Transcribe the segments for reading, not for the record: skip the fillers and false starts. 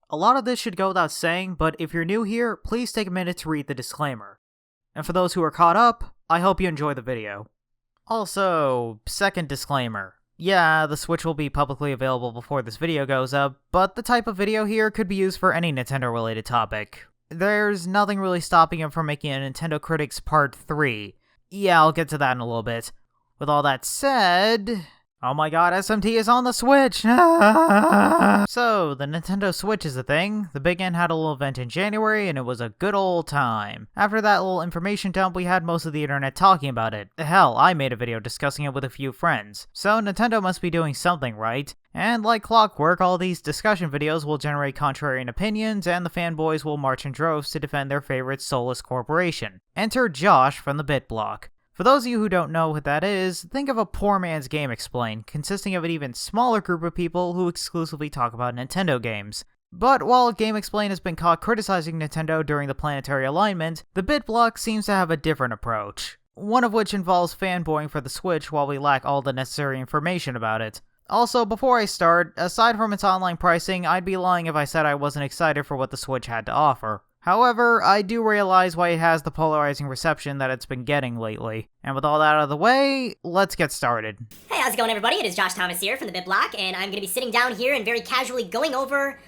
A lot of this should go without saying, but if you're new here, please take a minute to read the disclaimer. And for those who are caught up, I hope you enjoy the video. Also, second disclaimer. Yeah, the Switch will be publicly available before this video goes up, but the type of video here could be used for any Nintendo-related topic. There's nothing really stopping him from making a Nintendo Critics Part 3. Yeah, I'll get to that in a little bit. With all that said... Oh my god, SMT is on the Switch! So, the Nintendo Switch is a thing. The Big N had a little event in January, and it was a good old time. After that little information dump, we had most of the internet talking about it. Hell, I made a video discussing it with a few friends. So, Nintendo must be doing something right. And like clockwork, all these discussion videos will generate contrarian opinions, and the fanboys will march in droves to defend their favorite soulless corporation. Enter Josh from TheBitblock. For those of you who don't know what that is, think of a poor man's Gamexplain, consisting of an even smaller group of people who exclusively talk about Nintendo games. But while Gamexplain has been caught criticizing Nintendo during the planetary alignment, TheBitblock seems to have a different approach. One of which involves fanboying for the Switch while we lack all the necessary information about it. Also, before I start, aside from its online pricing, I'd be lying if I said I wasn't excited for what the Switch had to offer. However, I do realize why it has the polarizing reception that it's been getting lately. And with all that out of the way, let's get started. Hey, how's it going, everybody? It is Josh Thomas here from TheBitblock, and I'm going to be sitting down here and very casually going over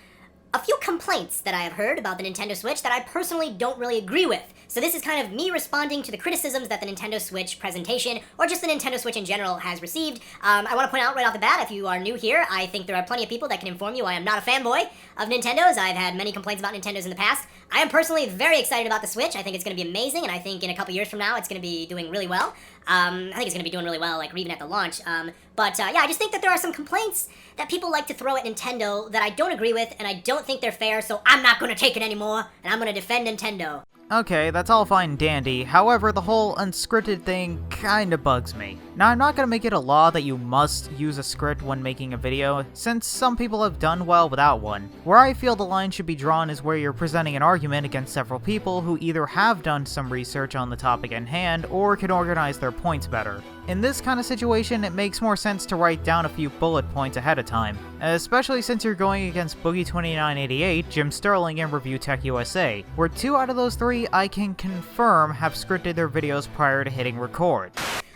a few complaints that I have heard about the Nintendo Switch that I personally don't really agree with. So this is kind of me responding to the criticisms that the Nintendo Switch presentation, or just the Nintendo Switch in general, has received. I want to point out right off the bat, if you are new here, I think there are plenty of people that can inform you I am not a fanboy of Nintendo's. I've had many complaints about Nintendo's in the past. I am personally very excited about the Switch. I think it's going to be amazing, and I think in a couple years from now, it's going to be doing really well. I think it's going to be doing really well, like, even at the launch. Yeah, I just think that there are some complaints that people like to throw at Nintendo that I don't agree with, and I don't think they're fair, so I'm not going to take it anymore, and I'm going to defend Nintendo. Okay, that's all fine and dandy. However, the whole unscripted thing kinda bugs me. Now, I'm not gonna make it a law that you must use a script when making a video, since some people have done well without one. Where I feel the line should be drawn is where you're presenting an argument against several people who either have done some research on the topic in hand, or can organize their points better. In this kind of situation, it makes more sense to write down a few bullet points ahead of time, especially since you're going against Boogie2988, Jim Sterling, and Review Tech USA, where 2 out of those 3 I can confirm have scripted their videos prior to hitting record.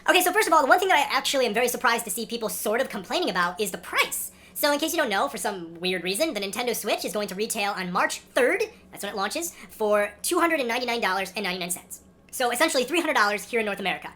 Okay, so first of all, the one thing that I actually am very surprised to see people sort of complaining about is the price. So in case you don't know, for some weird reason, the Nintendo Switch is going to retail on March 3rd, that's when it launches, for $299.99. So essentially $300 here in North America.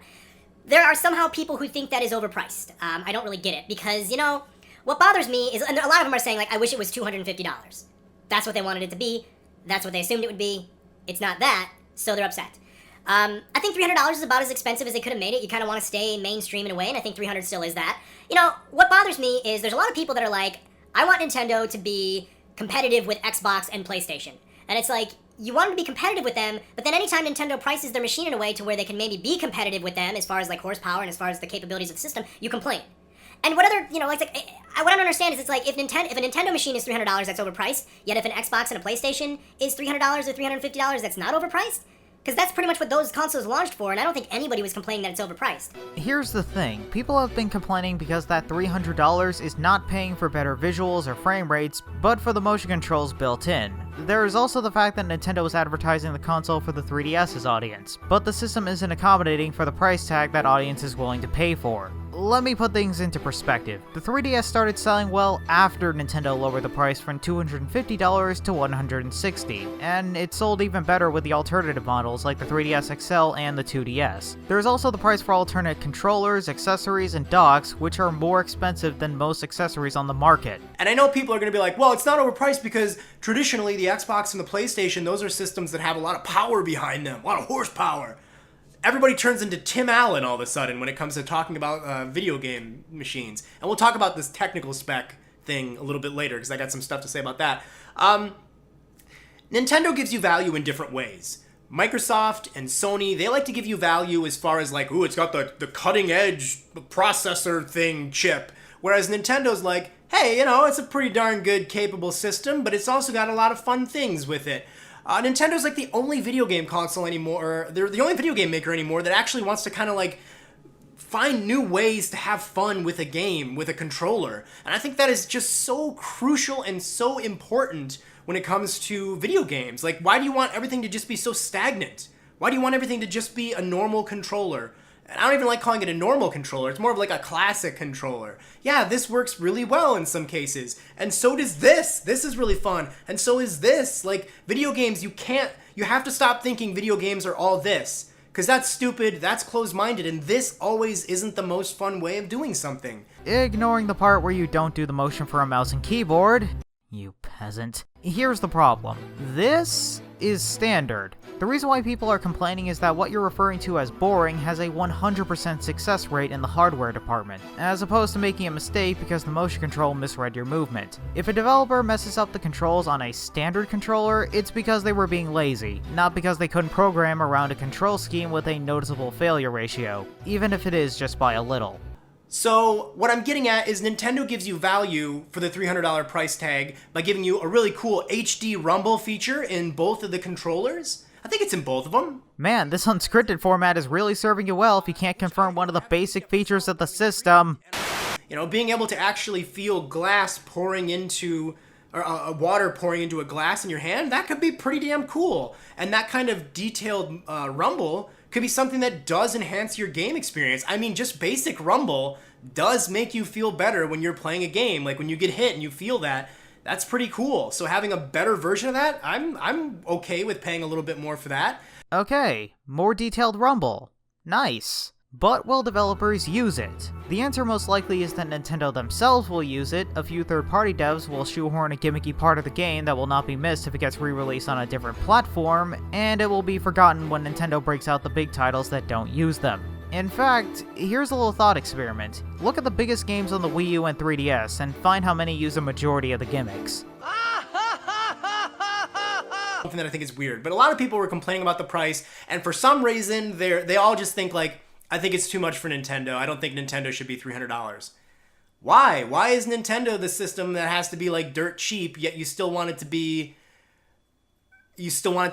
There are somehow people who think that is overpriced. I don't really get it, because, you know, what bothers me is, and a lot of them are saying, like, I wish it was $250. That's what they wanted it to be. That's what they assumed it would be. It's not that, so they're upset. I think $300 is about as expensive as they could have made it. You kind of want to stay mainstream in a way, and I think $300 still is that. You know, what bothers me is there's a lot of people that are like, I want Nintendo to be competitive with Xbox and PlayStation. And it's like, you want them to be competitive with them, but then anytime Nintendo prices their machine in a way to where they can maybe be competitive with them as far as like horsepower and as far as the capabilities of the system, you complain. And what other, you know, what I don't understand is it's like, if a Nintendo machine is $300, that's overpriced, yet if an Xbox and a PlayStation is $300 or $350, that's not overpriced? Because that's pretty much what those consoles launched for, and I don't think anybody was complaining that it's overpriced. Here's the thing, people have been complaining because that $300 is not paying for better visuals or frame rates, but for the motion controls built in. There is also the fact that Nintendo is advertising the console for the 3DS's audience, but the system isn't accommodating for the price tag that audience is willing to pay for. Let me put things into perspective. The 3DS started selling well after Nintendo lowered the price from $250 to $160, and it sold even better with the alternative models like the 3DS XL and the 2DS. There's also the price for alternate controllers, accessories, and docks, which are more expensive than most accessories on the market. And I know people are going to be like, well, it's not overpriced because traditionally the Xbox and the PlayStation, those are systems that have a lot of power behind them, a lot of horsepower. Everybody turns into Tim Allen all of a sudden when it comes to talking about video game machines. And we'll talk about this technical spec thing a little bit later because I got some stuff to say about that. Nintendo gives you value in different ways. Microsoft and Sony, they like to give you value as far as like, ooh, it's got the cutting edge processor thing chip. Whereas Nintendo's like, hey, you know, it's a pretty darn good capable system, but it's also got a lot of fun things with it. Nintendo's like the only video game console anymore, they're the only video game maker anymore that actually wants to kind of like find new ways to have fun with a game, with a controller. And I think that is just so crucial and so important when it comes to video games. Like, why do you want everything to just be so stagnant? Why do you want everything to just be a normal controller? And I don't even like calling it a normal controller. It's more of like a classic controller. Yeah, this works really well in some cases. And so does this. This is really fun. And so is this. Like, video games, you have to stop thinking video games are all this. Because that's stupid, that's closed-minded, and this always isn't the most fun way of doing something. Ignoring the part where you don't do the motion for a mouse and keyboard, you peasant. Here's the problem. This is standard. The reason why people are complaining is that what you're referring to as boring has a 100% success rate in the hardware department, as opposed to making a mistake because the motion control misread your movement. If a developer messes up the controls on a standard controller, it's because they were being lazy, not because they couldn't program around a control scheme with a noticeable failure ratio, even if it is just by a little. So what I'm getting at is Nintendo gives you value for the $300 price tag by giving you a really cool HD rumble feature in both of the controllers. I think it's in both of them. Man, this unscripted format is really serving you well if you can't confirm one of the basic features of the system. You know, being able to actually feel glass pouring into, or water pouring into a glass in your hand, that could be pretty damn cool. And that kind of detailed rumble could be something that does enhance your game experience. I mean, just basic rumble does make you feel better when you're playing a game. Like when you get hit and you feel that, that's pretty cool. So having a better version of that, I'm okay with paying a little bit more for that. Okay, more detailed rumble. Nice. But will developers use it? The answer most likely is that Nintendo themselves will use it, a few third-party devs will shoehorn a gimmicky part of the game that will not be missed if it gets re-released on a different platform, and it will be forgotten when Nintendo breaks out the big titles that don't use them. In fact, here's a little thought experiment. Look at the biggest games on the Wii U and 3DS and find how many use a majority of the gimmicks. Something that I think is weird, but a lot of people were complaining about the price, and for some reason, they all just think like, I think it's too much for Nintendo. I don't think Nintendo should be $300. Why? Why is Nintendo the system that has to be like dirt cheap, yet you still want it to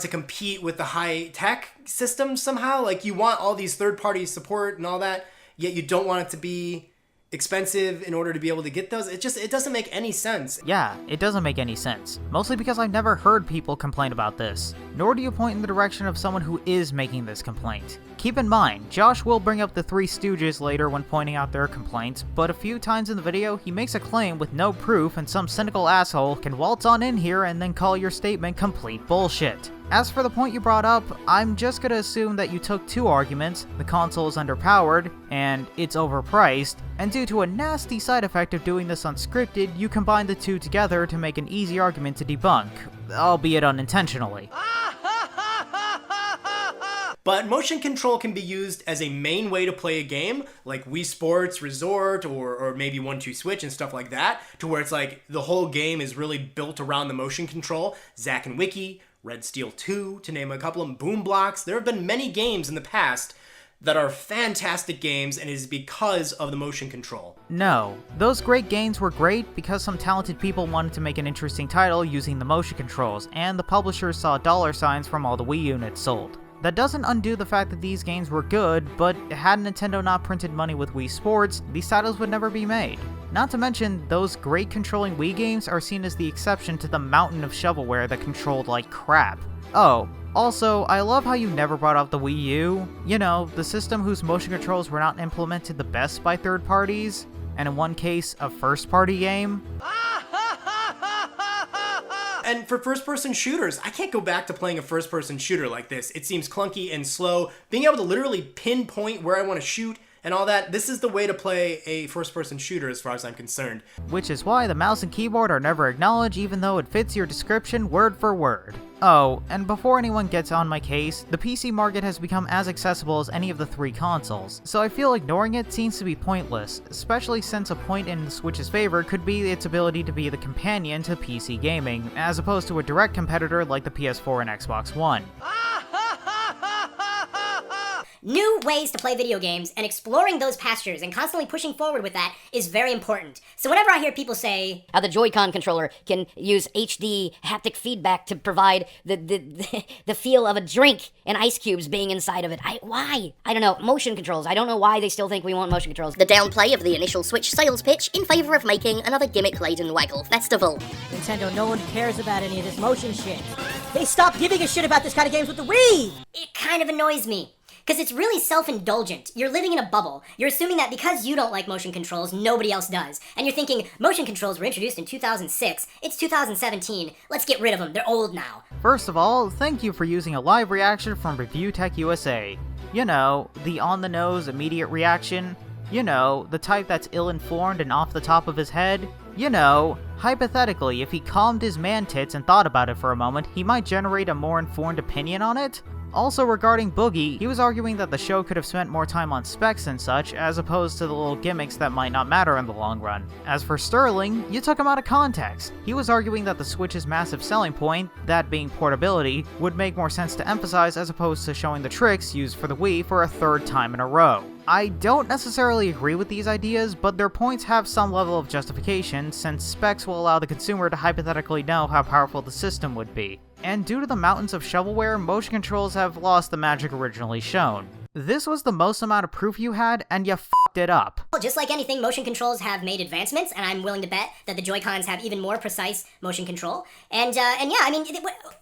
compete with the high-tech system somehow? Like, you want all these third-party support and all that, yet you don't want it to be expensive in order to be able to get those? It doesn't make any sense. Yeah, it doesn't make any sense. Mostly because I've never heard people complain about this. Nor do you point in the direction of someone who is making this complaint. Keep in mind, Josh will bring up the Three Stooges later when pointing out their complaints, but a few times in the video, he makes a claim with no proof and some cynical asshole can waltz on in here and then call your statement complete bullshit. As for the point you brought up, I'm just gonna assume that you took two arguments, the console is underpowered, and it's overpriced, and due to a nasty side effect of doing this unscripted, you combine the two together to make an easy argument to debunk, albeit unintentionally. But motion control can be used as a main way to play a game, like Wii Sports Resort, or maybe 1-2 Switch and stuff like that, to where it's like the whole game is really built around the motion control. Zack and Wiki, Red Steel 2, to name a couple of them, Boom Blocks. There have been many games in the past that are fantastic games, and it is because of the motion control. No, those great games were great because some talented people wanted to make an interesting title using the motion controls, and the publishers saw dollar signs from all the Wii units sold. That doesn't undo the fact that these games were good, but had Nintendo not printed money with Wii Sports, these titles would never be made. Not to mention, those great controlling Wii games are seen as the exception to the mountain of shovelware that controlled like crap. Oh, also, I love how you never brought up the Wii U. You know, the system whose motion controls were not implemented the best by third parties, and in one case, a first-party game. And for first-person shooters, I can't go back to playing a first-person shooter like this. It seems clunky and slow. Being able to literally pinpoint where I want to shoot and all that, this is the way to play a first-person shooter as far as I'm concerned. Which is why the mouse and keyboard are never acknowledged even though it fits your description word for word. Oh, and before anyone gets on my case, the PC market has become as accessible as any of the three consoles, so I feel ignoring it seems to be pointless, especially since a point in the Switch's favor could be its ability to be the companion to PC gaming, as opposed to a direct competitor like the PS4 and Xbox One. new ways to play video games and exploring those pastures and constantly pushing forward with that is very important. So whenever I hear people say how the Joy-Con controller can use HD haptic feedback to provide the feel of a drink and ice cubes being inside of it. Why? I don't know. Motion controls. I don't know why they still think we want motion controls. The downplay of the initial Switch sales pitch in favor of making another gimmick-laden waggle festival. Nintendo, no one cares about any of this motion shit. They stopped giving a shit about this kind of games with the Wii! it kind of annoys me. Because it's really self-indulgent. You're living in a bubble. You're assuming that because you don't like motion controls, nobody else does. And you're thinking, motion controls were introduced in 2006. It's 2017. Let's get rid of them. They're old now. First of all, thank you for using a live reaction from Review Tech USA. You know, the on-the-nose immediate reaction. You know, the type that's ill-informed and off the top of his head. You know, hypothetically, if he calmed his man-tits and thought about it for a moment, he might generate a more informed opinion on it. Also regarding Boogie, he was arguing that the show could have spent more time on specs and such, as opposed to the little gimmicks that might not matter in the long run. As for Sterling, you took him out of context. He was arguing that the Switch's massive selling point, that being portability, would make more sense to emphasize as opposed to showing the tricks used for the Wii for a third time in a row. I don't necessarily agree with these ideas, but their points have some level of justification, since specs will allow the consumer to hypothetically know how powerful the system would be. And due to the mountains of shovelware, motion controls have lost the magic originally shown. This was the most amount of proof you had, and you f***ed it up. Well, just like anything, motion controls have made advancements, and I'm willing to bet that the Joy-Cons have even more precise motion control. And yeah, I mean,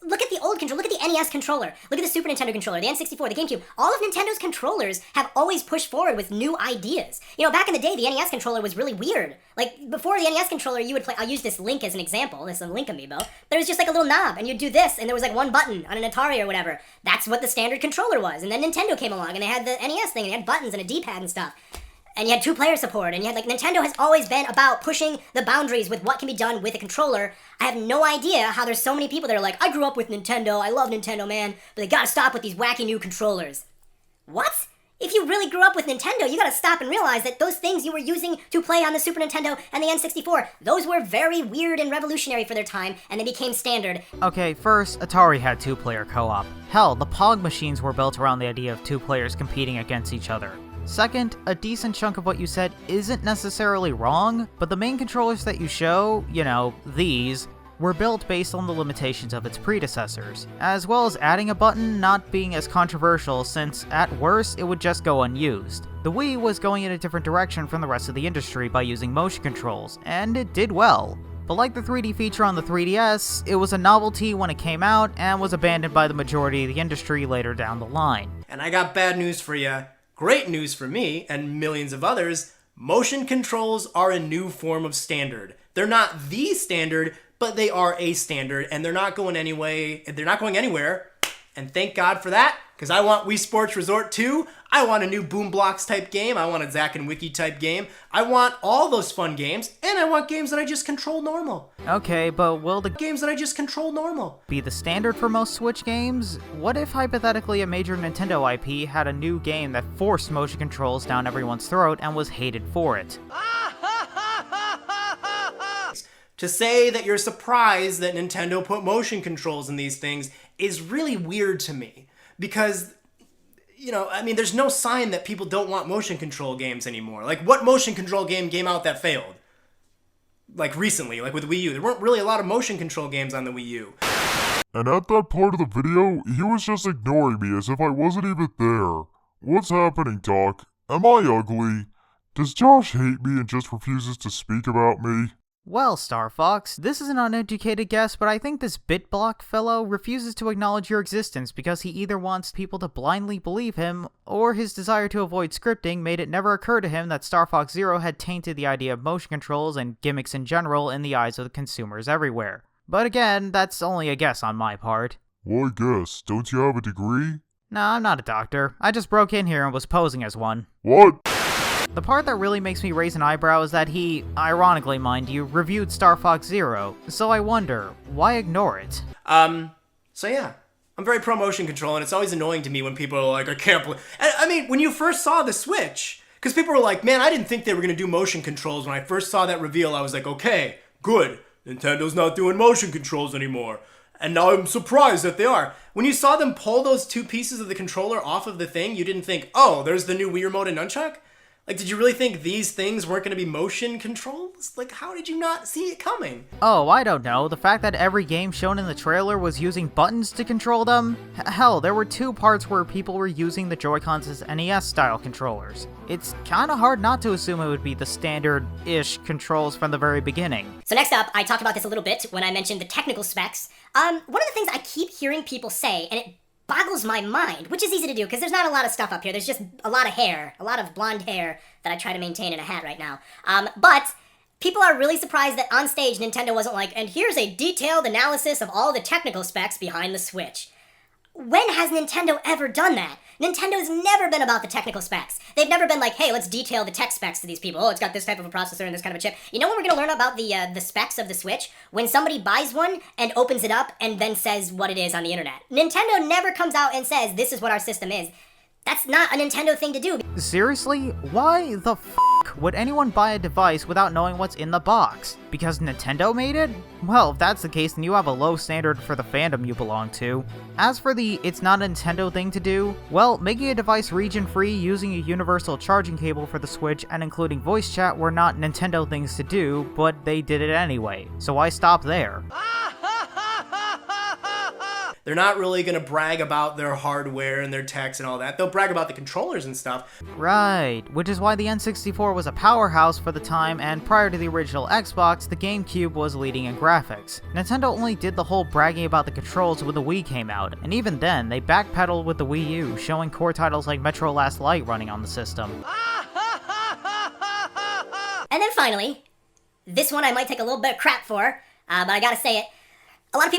look at the old controller, look at the NES controller, look at the Super Nintendo controller, the N64, the GameCube. All of Nintendo's controllers have always pushed forward with new ideas. You know, back in the day, the NES controller was really weird. Like, before the NES controller, you would play, I'll use this Link as an example, this Link amiibo. There was just like a little knob, and you'd do this, and there was like one button on an Atari or whatever. That's what the standard controller was. And then Nintendo came along, and they had the NES thing, and they had buttons and a D-pad and stuff. And you had two-player support, and you had, like, Nintendo has always been about pushing the boundaries with what can be done with a controller. I have no idea how there's so many people that are like, I grew up with Nintendo, I love Nintendo, man, but they gotta stop with these wacky new controllers. What? If you really grew up with Nintendo, you gotta stop and realize that those things you were using to play on the Super Nintendo and the N64, those were very weird and revolutionary for their time, and they became standard. Okay, first, Atari had two-player co-op. Hell, the Pong machines were built around the idea of two players competing against each other. Second, a decent chunk of what you said isn't necessarily wrong, but the main controllers that you show, you know, these, were built based on the limitations of its predecessors, as well as adding a button not being as controversial since, at worst, it would just go unused. The Wii was going in a different direction from the rest of the industry by using motion controls, and it did well. But like the 3D feature on the 3DS, it was a novelty when it came out and was abandoned by the majority of the industry later down the line. And I got bad news for you, great news for me, and millions of others. Motion controls are a new form of standard. They're not the standard, but they are a standard, and they're not going anywhere. And thank God for that, because I want Wii Sports Resort 2, I want a new Boom Blocks type game, I want a Zack and Wiki type game, I want all those fun games, and I want games that I just control normal. Okay, but will the Games that I just control normal. be the standard for most Switch games? What if hypothetically a major Nintendo IP had a new game that forced motion controls down everyone's throat and was hated for it? To say that you're surprised that Nintendo put motion controls in these things is really weird to me. Because, you know, I mean, there's no sign that people don't want motion control games anymore. Like, what motion control game came out that failed? Like, recently, like with Wii U. There weren't really a lot of motion control games on the Wii U. And at that part of the video, he was just ignoring me as if I wasn't even there. What's happening, Doc? Am I ugly? Does Josh hate me and just refuses to speak about me? Well, Star Fox, this is an uneducated guess, but I think this BitBlock fellow refuses to acknowledge your existence because he either wants people to blindly believe him, or his desire to avoid scripting made it never occur to him that Star Fox Zero had tainted the idea of motion controls and gimmicks in general in the eyes of the consumers everywhere. But again, that's only a guess on my part. Why guess? Don't you have a degree? No, I'm not a doctor. I just broke in here and was posing as one. What? The part that really makes me raise an eyebrow is that he, ironically mind you, reviewed Star Fox Zero, so I wonder, why ignore it? So yeah, I'm very pro motion control, and it's always annoying to me when people are like, I can't believe... I mean, when you first saw the Switch, because people were like, man, I didn't think they were going to do motion controls. When I first saw that reveal, I was like, okay, good, Nintendo's not doing motion controls anymore. and now I'm surprised that they are. When you saw them pull those two pieces of the controller off of the thing, you didn't think, oh, there's the new Wii Remote and Nunchuck? Like, did you really think these things weren't going to be motion controls? Like, how did you not see it coming? Oh, I don't know. The fact that every game shown in the trailer was using buttons to control them? Hell, there were 2 parts where people were using the Joy-Cons as NES-style controllers. It's kinda hard not to assume it would be the standard-ish controls from the very beginning. So next up, I talked about this a little bit when I mentioned the technical specs. One of the things I keep hearing people say, and it boggles my mind, which is easy to do because there's not a lot of stuff up here. There's just a lot of hair, a lot of blonde hair that I try to maintain in a hat right now. But people are really surprised that on stage Nintendo wasn't like, and here's a detailed analysis of all the technical specs behind the Switch. When has Nintendo ever done that? Nintendo's never been about the technical specs. They've never been like, hey, let's detail the tech specs to these people. Oh, it's got this type of a processor and this kind of a chip. You know when we're going to learn about the specs of the Switch? When somebody buys one and opens it up and then says what it is on the internet. Nintendo never comes out and says, this is what our system is. That's not a Nintendo thing to do. Seriously? Why the f*** would anyone buy a device without knowing what's in the box? Because Nintendo made it? Well, if that's the case, then you have a low standard for the fandom you belong to. As for the it's not a Nintendo thing to do, well, making a device region-free using a universal charging cable for the Switch and including voice chat were not Nintendo things to do, but they did it anyway. So why stop there? They're not really going to brag about their hardware and their techs and all that. They'll brag about the controllers and stuff. Right, which is why the N64 was a powerhouse for the time, and prior to the original Xbox, the GameCube was leading in graphics. Nintendo only did the whole bragging about the controls when the Wii came out, and even then, they backpedaled with the Wii U, showing core titles like Metro Last Light running on the system. And then finally, this one I might take a little bit of crap for, but I gotta say it. A lot of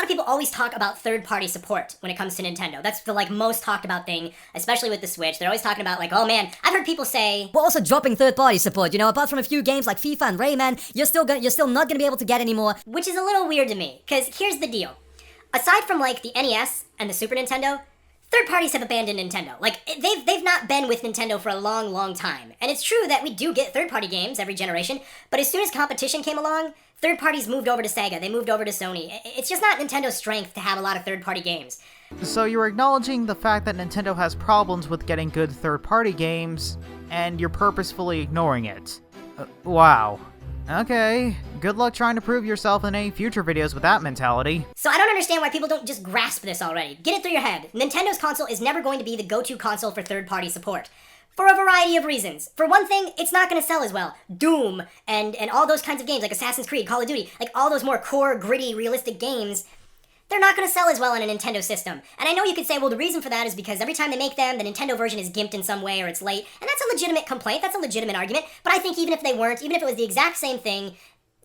people always talk about third-party support when it comes to Nintendo. That's the most talked about thing, especially with the Switch. They're always talking about oh man, I've heard people say, We're also dropping third-party support, apart from a few games like FIFA and Rayman, you're still not gonna be able to get anymore. which is a little weird to me, because here's the deal. Aside from the NES and the Super Nintendo, third parties have abandoned Nintendo. They've not been with Nintendo for a long, long time. And it's true that we do get third-party games every generation, but as soon as competition came along, third parties moved over to Sega, they moved over to Sony. It's just not Nintendo's strength to have a lot of third-party games. So you're acknowledging the fact that Nintendo has problems with getting good third-party games, and you're purposefully ignoring it. Wow. Okay, good luck trying to prove yourself in any future videos with that mentality. So I don't understand why people don't just grasp this already. Get it through your head. Nintendo's console is never going to be the go-to console for third-party support. For a variety of reasons. For one thing, it's not going to sell as well. Doom and all those kinds of games like Assassin's Creed, Call of Duty, all those more core, gritty, realistic games, they're not going to sell as well on a Nintendo system. And I know you could say, well, the reason for that is because every time they make them, the Nintendo version is gimped in some way or it's late. And that's a legitimate complaint, that's a legitimate argument. But I think even if they weren't, even if it was the exact same thing,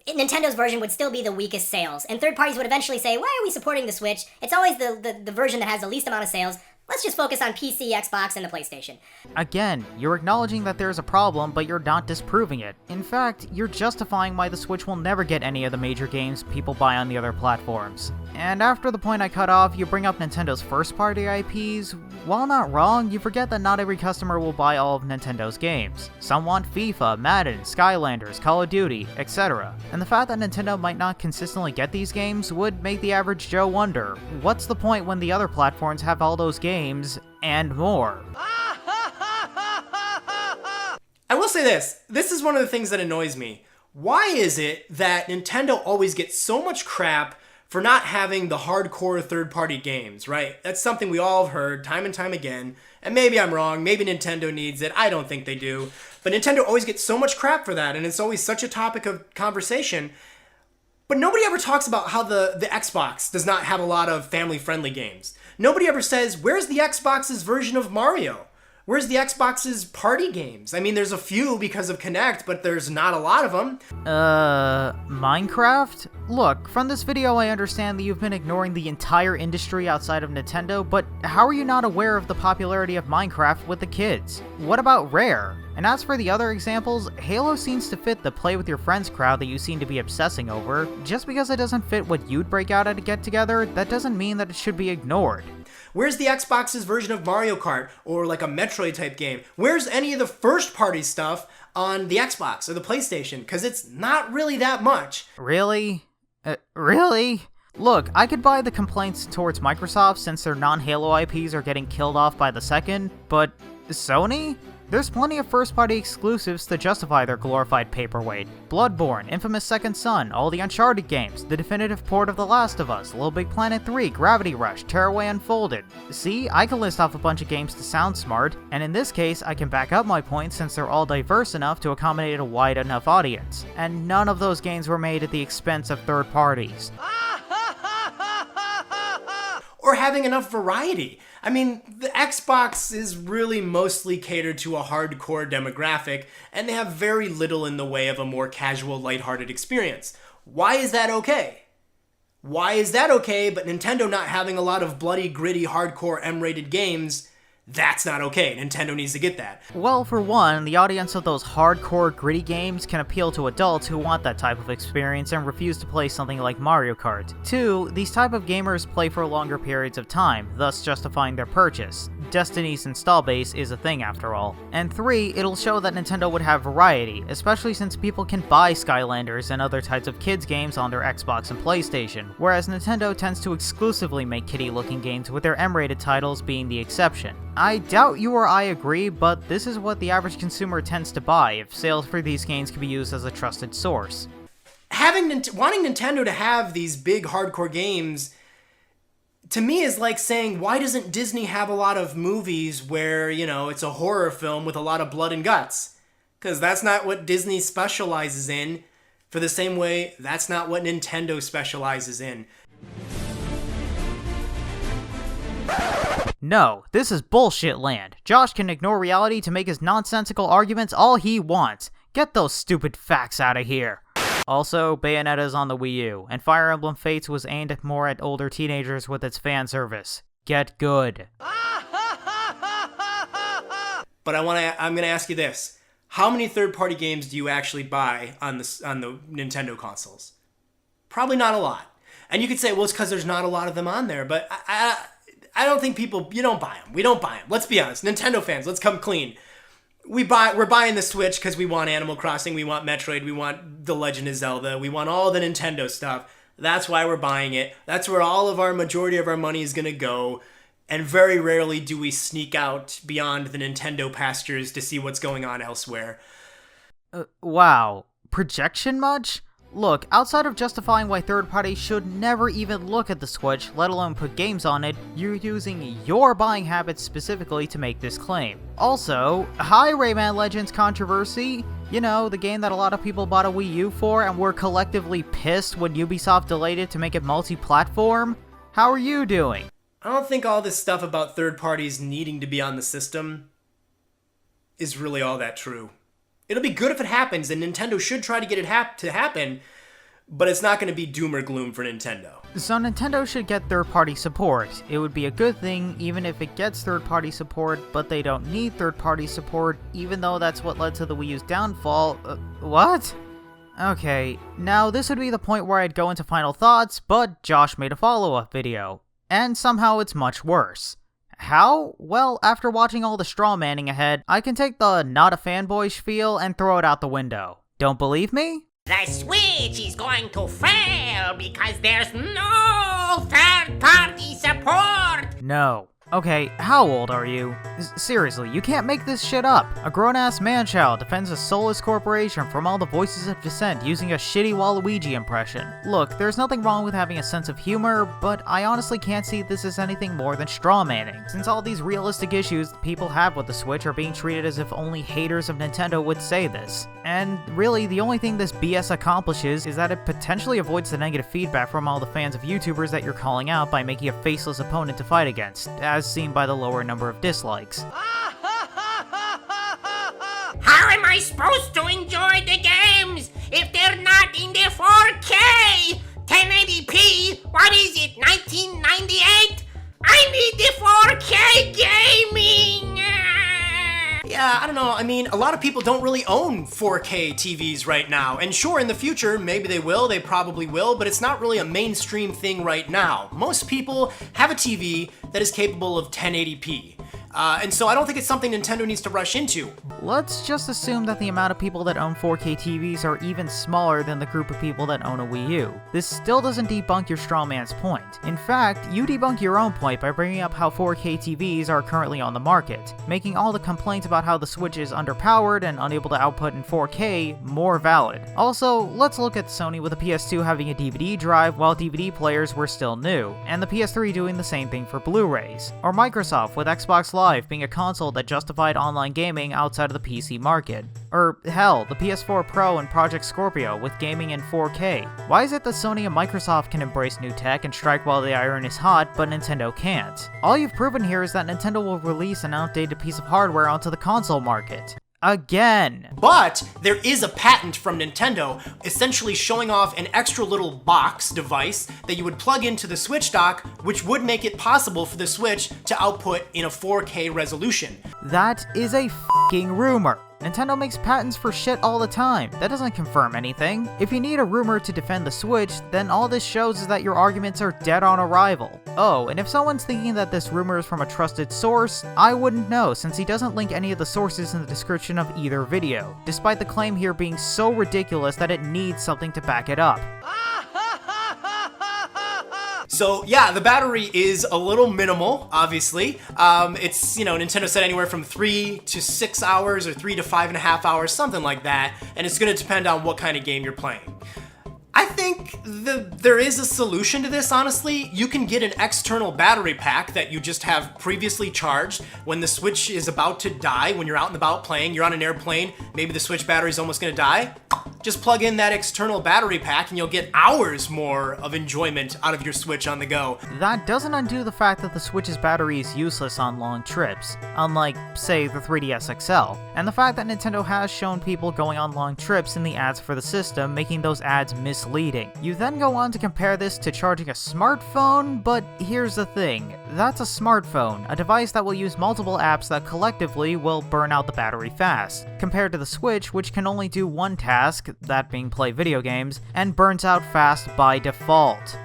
Nintendo's version would still be the weakest sales. And third parties would eventually say, why are we supporting the Switch? It's always the version that has the least amount of sales. Let's just focus on PC, Xbox, and the PlayStation. Again, you're acknowledging that there's a problem, but you're not disproving it. In fact, you're justifying why the Switch will never get any of the major games people buy on the other platforms. And after the point I cut off, you bring up Nintendo's first-party IPs. While not wrong, you forget that not every customer will buy all of Nintendo's games. Some want FIFA, Madden, Skylanders, Call of Duty, etc. And the fact that Nintendo might not consistently get these games would make the average Joe wonder, what's the point when the other platforms have all those games and more? I will say this. This is one of the things that annoys me. Why is it that Nintendo always gets so much crap for not having the hardcore third-party games, right? That's something we all have heard time and time again. And maybe I'm wrong. Maybe Nintendo needs it. I don't think they do. But Nintendo always gets so much crap for that, and it's always such a topic of conversation. But nobody ever talks about how the Xbox does not have a lot of family-friendly games. Nobody ever says, where's the Xbox's version of Mario? Where's the Xbox's party games? I mean, there's a few because of Kinect, but there's not a lot of them. Minecraft? Look, from this video I understand that you've been ignoring the entire industry outside of Nintendo, but how are you not aware of the popularity of Minecraft with the kids? What about Rare? And as for the other examples, Halo seems to fit the play with your friends crowd that you seem to be obsessing over. Just because it doesn't fit what you'd break out at a get-together, that doesn't mean that it should be ignored. Where's the Xbox's version of Mario Kart or like a Metroid type game? Where's any of the first party stuff on the Xbox or the PlayStation? Because it's not really that much. Really? Really? Look, I could buy the complaints towards Microsoft since their non-Halo IPs are getting killed off by the second, but Sony? There's plenty of first-party exclusives to justify their glorified paperweight. Bloodborne, Infamous Second Son, all the Uncharted games, the definitive port of The Last of Us, Little Big Planet 3, Gravity Rush, Tearaway Unfolded. See, I can list off a bunch of games to sound smart, and in this case, I can back up my point since they're all diverse enough to accommodate a wide enough audience. And none of those games were made at the expense of third parties. Or having enough variety. I mean, the Xbox is really mostly catered to a hardcore demographic, and they have very little in the way of a more casual, lighthearted experience. Why is that okay? Why is that okay, but Nintendo not having a lot of bloody, gritty, hardcore M-rated games, that's not okay. Nintendo needs to get that. Well, for one, the audience of those hardcore, gritty games can appeal to adults who want that type of experience and refuse to play something like Mario Kart. 2, these type of gamers play for longer periods of time, thus justifying their purchase. Destiny's install base is a thing after all. And 3, it'll show that Nintendo would have variety, especially since people can buy Skylanders and other types of kids games on their Xbox and PlayStation, whereas Nintendo tends to exclusively make kiddie-looking games with their M-rated titles being the exception. I doubt you or I agree, but this is what the average consumer tends to buy if sales for these games can be used as a trusted source. Wanting Nintendo to have these big hardcore games, to me, is like saying, why doesn't Disney have a lot of movies where, it's a horror film with a lot of blood and guts? Because that's not what Disney specializes in, for the same way that's not what Nintendo specializes in. No, this is bullshit land. Josh can ignore reality to make his nonsensical arguments all he wants. Get those stupid facts out of here. Also, Bayonetta's on the Wii U, and Fire Emblem Fates was aimed more at older teenagers with its fan service. Get good. But I'm gonna ask you this. How many third-party games do you actually buy on the Nintendo consoles? Probably not a lot. And you could say, well, it's because there's not a lot of them on there, but I don't think you don't buy them. We don't buy them. Let's be honest. Nintendo fans, let's come clean. We're buying the Switch because we want Animal Crossing, we want Metroid, we want The Legend of Zelda, we want all the Nintendo stuff. That's why we're buying it. That's where majority of our money is going to go. And very rarely do we sneak out beyond the Nintendo pastures to see what's going on elsewhere. Wow. Projection much? Look, outside of justifying why third parties should never even look at the Switch, let alone put games on it, you're using your buying habits specifically to make this claim. Also, hi Rayman Legends controversy. The game that a lot of people bought a Wii U for and were collectively pissed when Ubisoft delayed it to make it multi-platform. How are you doing? I don't think all this stuff about third parties needing to be on the system is really all that true. It'll be good if it happens, and Nintendo should try to get it to happen, but it's not going to be doom or gloom for Nintendo. So Nintendo should get third-party support. It would be a good thing even if it gets third-party support, but they don't need third-party support, even though that's what led to the Wii U's downfall. What? Okay, now this would be the point where I'd go into final thoughts, but Josh made a follow-up video. And somehow it's much worse. How? Well, after watching all the strawmanning ahead, I can take the not a fanboy spiel and throw it out the window. Don't believe me? The Switch is going to fail because there's no third-party support! No. Okay, how old are you? Seriously, you can't make this shit up. A grown-ass man-child defends a soulless corporation from all the voices of dissent using a shitty Waluigi impression. Look, there's nothing wrong with having a sense of humor, but I honestly can't see this as anything more than strawmanning, since all these realistic issues people have with the Switch are being treated as if only haters of Nintendo would say this. And really, the only thing this BS accomplishes is that it potentially avoids the negative feedback from all the fans of YouTubers that you're calling out by making a faceless opponent to fight against, as seen by the lower number of dislikes. How am I supposed to enjoy the games if they're not in the 4K? 1080p? What is it, 1998? I need the 4K gaming! Yeah, I don't know. I mean, a lot of people don't really own 4K TVs right now. And sure, in the future, maybe they will, they probably will, but it's not really a mainstream thing right now. Most people have a TV that is capable of 1080p. And so I don't think it's something Nintendo needs to rush into. Let's just assume that the amount of people that own 4K TVs are even smaller than the group of people that own a Wii U. This still doesn't debunk your strawman's point. In fact, you debunk your own point by bringing up how 4K TVs are currently on the market, making all the complaints about how the Switch is underpowered and unable to output in 4K more valid. Also, let's look at Sony with the PS2 having a DVD drive while DVD players were still new, and the PS3 doing the same thing for Blu-rays, or Microsoft with Xbox Live being a console that justified online gaming outside of the PC market. Or hell, the PS4 Pro and Project Scorpio with gaming in 4K. Why is it that Sony and Microsoft can embrace new tech and strike while the iron is hot, but Nintendo can't? All you've proven here is that Nintendo will release an outdated piece of hardware onto the console market. Again. But there is a patent from Nintendo essentially showing off an extra little box device that you would plug into the Switch dock, which would make it possible for the Switch to output in a 4K resolution. That is a f***ing rumor. Nintendo makes patents for shit all the time. That doesn't confirm anything. If you need a rumor to defend the Switch, then all this shows is that your arguments are dead on arrival. Oh, and if someone's thinking that this rumor is from a trusted source, I wouldn't know since he doesn't link any of the sources in the description of either video, despite the claim here being so ridiculous that it needs something to back it up. So yeah, the battery is a little minimal, obviously. It's, Nintendo said anywhere from 3 to 6 hours or 3 to 5.5 hours, something like that. And it's gonna depend on what kind of game you're playing. I think there is a solution to this, honestly. You can get an external battery pack that you just have previously charged. When the Switch is about to die, when you're out and about playing, you're on an airplane, maybe the Switch battery's almost gonna die, just plug in that external battery pack and you'll get hours more of enjoyment out of your Switch on the go. That doesn't undo the fact that the Switch's battery is useless on long trips, unlike, say, the 3DS XL, and the fact that Nintendo has shown people going on long trips in the ads for the system, making those ads misleading. You then go on to compare this to charging a smartphone, but here's the thing. That's a smartphone, a device that will use multiple apps that collectively will burn out the battery fast, compared to the Switch, which can only do one task, that being play video games, and burns out fast by default.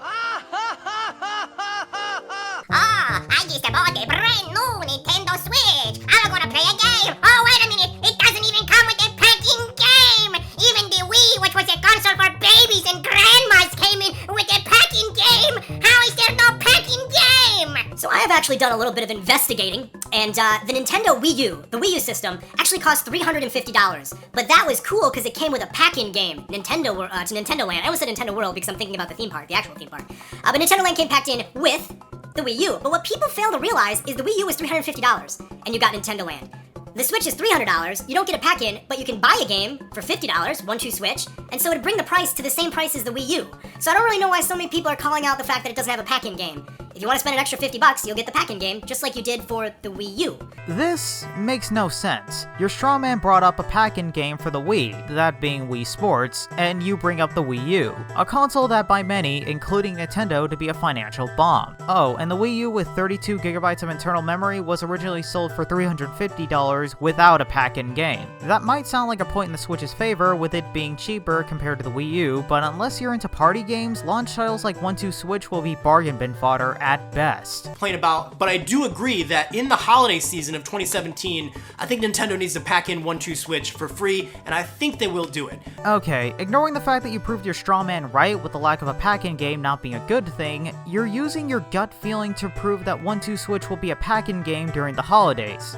I just bought a brand new Nintendo Switch. I'm gonna play a game. Oh, wait a minute. It doesn't even come with a packing game. Even the Wii, which was a console for babies and grandmas, came in with a packing game. How is there no packing game? So I have actually done a little bit of investigating, and the Nintendo Wii U, the Wii U system, actually cost $350. But that was cool because it came with a pack-in game, to Nintendo Land. I almost said Nintendo World because I'm thinking about the theme park, the actual theme park. But Nintendo Land came packed in with the Wii U. But what people fail to realize is the Wii U was $350, and you got Nintendo Land. The Switch is $300, you don't get a pack-in, but you can buy a game for $50, 1-2 Switch, and so it'd bring the price to the same price as the Wii U. So I don't really know why so many people are calling out the fact that it doesn't have a pack-in game. If you want to spend an extra $50, you'll get the pack-in game, just like you did for the Wii U. This makes no sense. Your strawman brought up a pack-in game for the Wii, that being Wii Sports, and you bring up the Wii U, a console that by many, including Nintendo, to be a financial bomb. Oh, and the Wii U with 32GB of internal memory was originally sold for $350 without a pack-in game. That might sound like a point in the Switch's favor, with it being cheaper compared to the Wii U, but unless you're into party games, launch titles like 1-2 Switch will be bargain bin fodder at best. But I do agree that in the holiday season of 2017, I think Nintendo needs to pack in 1-2 Switch for free, and I think they will do it. Okay, ignoring the fact that you proved your strawman right with the lack of a pack-in game not being a good thing, you're using your gut feeling to prove that 1-2 Switch will be a pack-in game during the holidays.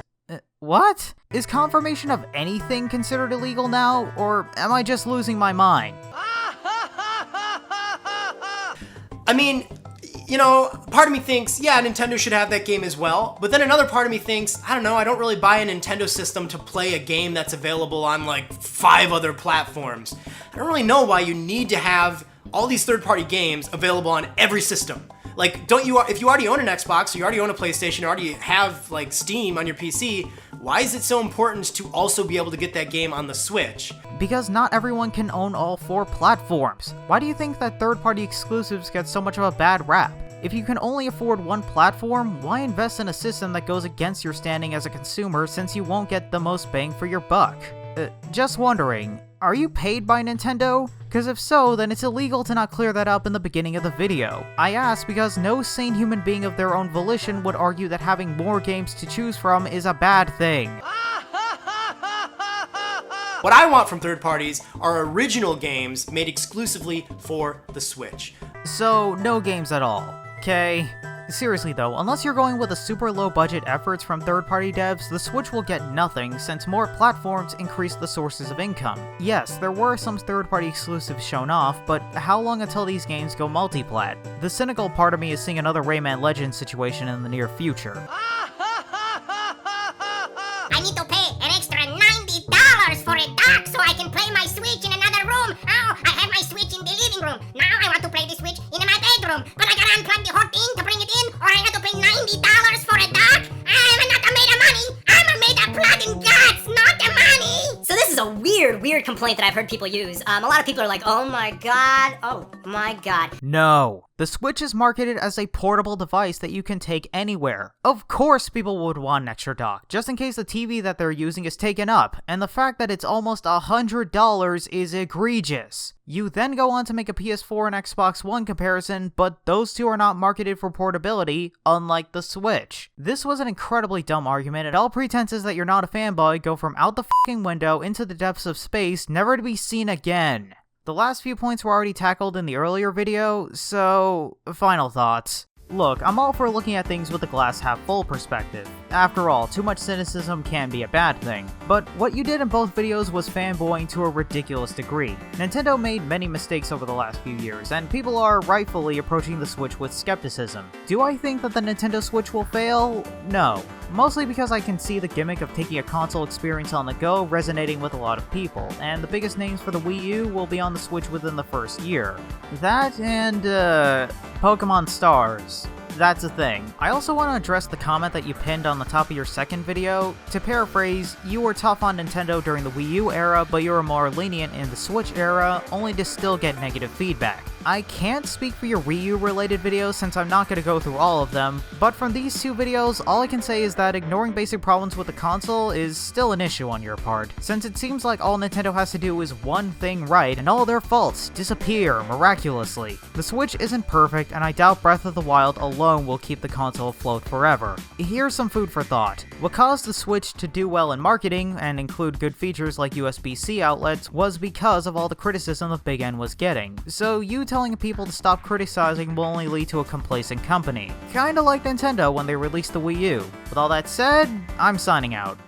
What? Is confirmation of anything considered illegal now, or am I just losing my mind? I mean, part of me thinks, yeah, Nintendo should have that game as well, but then another part of me thinks, I don't really buy a Nintendo system to play a game that's available on like 5 other platforms. I don't really know why you need to have all these third-party games available on every system. Like, if you already own an Xbox, or you already own a PlayStation, or already have like Steam on your PC, why is it so important to also be able to get that game on the Switch? Because not everyone can own all 4 platforms. Why do you think that third-party exclusives get so much of a bad rap? If you can only afford one platform, why invest in a system that goes against your standing as a consumer since you won't get the most bang for your buck? Just wondering, Are you paid by Nintendo? Because if so, then it's illegal to not clear that up in the beginning of the video. I ask because no sane human being of their own volition would argue that having more games to choose from is a bad thing. What I want from third parties are original games made exclusively for the Switch. So, no games at all, okay? Seriously though, unless you're going with a super low budget efforts from third-party devs, the Switch will get nothing since more platforms increase the sources of income. Yes, there were some third-party exclusives shown off, but how long until these games go multiplat? The cynical part of me is seeing another Rayman Legends situation in the near future. I need to pay an extra $90 for a dock so I can play my Switch in another room. Oh, I have my Switch in the living room. Now I want to play the Switch in my bedroom. But I gotta unplug the whole thing to bring it in, or I have to pay $90 for a dock? I'm not made of money. I'm made of blood and guts, not the money. So this is a weird complaint that I've heard people use. A lot of people are like, oh my god. No. The Switch is marketed as a portable device that you can take anywhere. Of course people would want an extra dock, just in case the TV that they're using is taken up, and the fact that it's almost $100 is egregious. You then go on to make a PS4 and Xbox One comparison, but those two are not marketed for portability, unlike the Switch. This was an incredibly dumb argument, and all pretenses that you're not a fanboy go from out the fucking window into the depths of space, never to be seen again. The last few points were already tackled in the earlier video, so final thoughts. Look, I'm all for looking at things with a glass half full perspective. After all, too much cynicism can be a bad thing. But what you did in both videos was fanboying to a ridiculous degree. Nintendo made many mistakes over the last few years, and people are rightfully approaching the Switch with skepticism. Do I think that the Nintendo Switch will fail? No. Mostly because I can see the gimmick of taking a console experience on the go resonating with a lot of people, and the biggest names for the Wii U will be on the Switch within the first year. That and, Pokemon Stars. That's a thing. I also want to address the comment that you pinned on the top of your second video. To paraphrase, you were tough on Nintendo during the Wii U era, but you were more lenient in the Switch era, only to still get negative feedback. I can't speak for your Wii U related videos since I'm not going to go through all of them, but from these two videos, all I can say is that ignoring basic problems with the console is still an issue on your part, since it seems like all Nintendo has to do is one thing right, and all their faults disappear miraculously. The Switch isn't perfect, and I doubt Breath of the Wild alone will keep the console afloat forever. Here's some food for thought. What caused the Switch to do well in marketing, and include good features like USB-C outlets, was because of all the criticism the Big N was getting. So you telling people to stop criticizing will only lead to a complacent company. Kinda like Nintendo when they released the Wii U. With all that said, I'm signing out.